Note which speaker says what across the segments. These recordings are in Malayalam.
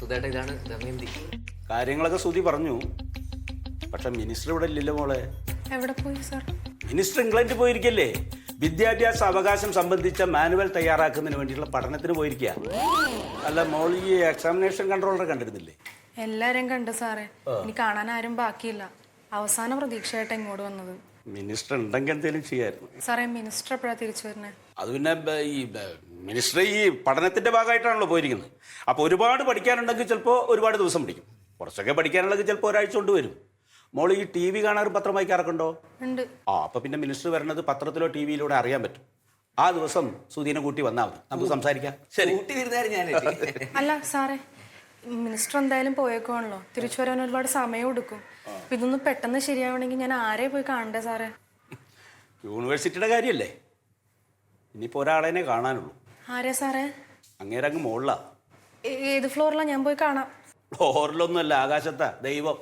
Speaker 1: സുധേട്ട ഇതാണ് ദമയന്തി.
Speaker 2: കാര്യങ്ങളൊക്കെ ശ്രുതി പറഞ്ഞു. പക്ഷെ മിനിസ്റ്റർ ഇവിടെ ഇല്ലല്ലോ മോളെ.
Speaker 3: എവിടെ പോയി സാർ?
Speaker 2: മിനിസ്റ്റർ ഇംഗ്ലണ്ടിൽ പോയിരിക്കല്ലേ. വിദ്യാഭ്യാസ അവകാശം സംബന്ധിച്ച മാനുവൽ തയ്യാറാക്കുന്നതിന് വേണ്ടിയുള്ള പഠനത്തിന് പോയിരിക്കുക. അല്ല മോൾ ഈ എക്സാമിനേഷൻ കൺട്രോളറെ കണ്ടിരുന്നില്ലേ?
Speaker 3: എല്ലാരും കണ്ടു സാറേ. ഇനി കാണാൻ ആരും ബാക്കിയില്ല. അവസാന പ്രതീക്ഷയായിട്ട് ഇങ്ങോട്ട് വന്നത്.
Speaker 2: മിനിസ്റ്റർ ഉണ്ടെങ്കിൽ എന്തെങ്കിലും ചെയ്യായിരുന്നു.
Speaker 3: സാറേ, മിനിസ്റ്റർ എപ്പോഴാണ് തിരിച്ചു വരുന്നത്?
Speaker 2: അത് പിന്നെ ഈ മിനിസ്റ്റർ ഈ പഠനത്തിന്റെ ഭാഗമായിട്ടാണല്ലോ പോയിരിക്കുന്നത്. അപ്പോൾ ഒരുപാട് പഠിക്കാനുണ്ടെങ്കിൽ ചിലപ്പോൾ ഒരുപാട് ദിവസം പിടിക്കും. കുറച്ചൊക്കെ പഠിക്കാനുണ്ടെങ്കിൽ ചിലപ്പോൾ ഒരാഴ്ച കൊണ്ട് വരും. മോൾ ഈ ടി വി കാണാറ് പത്രം വായിക്കാറൊക്കെ ഉണ്ടോ?
Speaker 3: ഉണ്ട്.
Speaker 2: അപ്പോൾ പിന്നെ മിനിസ്റ്റർ വരുന്നത് പത്രത്തിലോ ടി വിയിലൂടെ അറിയാൻ പറ്റും. ആ ദിവസം സുധീനെ കൂട്ടി വന്നാൽ മതി, നമുക്ക് സംസാരിക്കാം.
Speaker 1: ശരി, കൂട്ടി വരുന്നായിരുന്നു ഞാൻ.
Speaker 3: അല്ല സാറേ, മിനിസ്റ്റർ എന്തായാലും പോയേക്കുവാണല്ലോ. തിരിച്ചു വരാൻ ഒരുപാട് സമയം എടുക്കും. അപ്പൊ ഇതൊന്നും പെട്ടെന്ന് ശരിയാവണമെങ്കിൽ ഞാൻ ആരെ പോയി കാണണ്ടേ സാറേ?
Speaker 2: യൂണിവേഴ്സിറ്റിയുടെ കാര്യമല്ലേ, ഇനിയിപ്പോൾ ഒരാളെന്നെ കാണാനുള്ളൂ.
Speaker 3: ആരെ സാറേ?
Speaker 2: അങ്ങേരങ്ങ് മുകളിലാ.
Speaker 3: ഏത് ഫ്ലോറിലാണ്? ഞാൻ പോയി കാണാം.
Speaker 2: ഫ്ലോറിലൊന്നുമല്ല, ആകാശത്താ. ദൈവം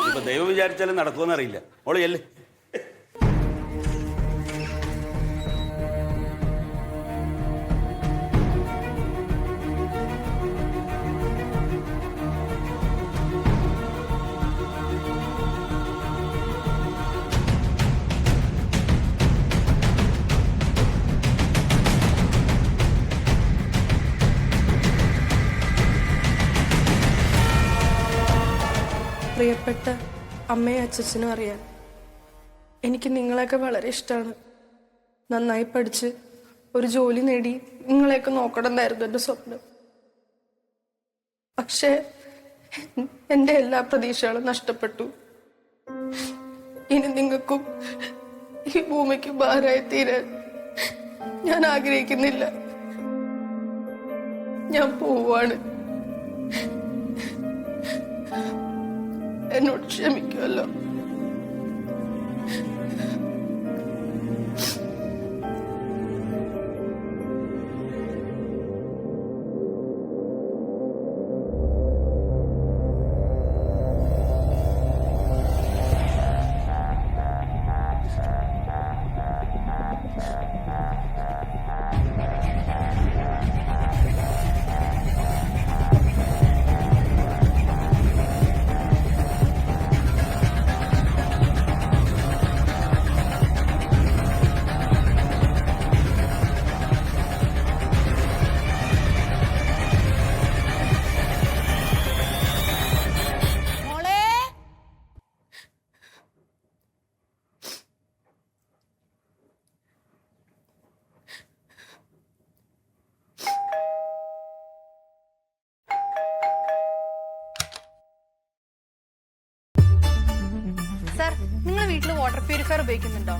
Speaker 2: ഇപ്പൊ ദൈവം വിചാരിച്ചാലും നടക്കുമെന്ന് അറിയില്ല. മോള് ചെല്ല്.
Speaker 3: പ്രിയപ്പെട്ട അമ്മയും അച്ഛനും അറിയാം, എനിക്ക് നിങ്ങളെയൊക്കെ വളരെ ഇഷ്ടമാണ്. നന്നായി പഠിച്ച് ഒരു ജോലി നേടി നിങ്ങളെയൊക്കെ നോക്കണമെന്നായിരുന്നു എൻ്റെ സ്വപ്നം. പക്ഷേ എൻ്റെ എല്ലാ പ്രതീക്ഷകളും നഷ്ടപ്പെട്ടു. ഇനി നിങ്ങൾക്കും ഈ ഭൂമിക്ക് ഭാരമായി തീരാൻ ഞാൻ ആഗ്രഹിക്കുന്നില്ല. ഞാൻ പോവാണ്. എന്നോട് ക്ഷമിക്കുമല്ലോ. സാർ, നിങ്ങൾ വീട്ടിൽ വാട്ടർ പ്യൂരിഫയർ ഉപയോഗിക്കുന്നുണ്ടോ?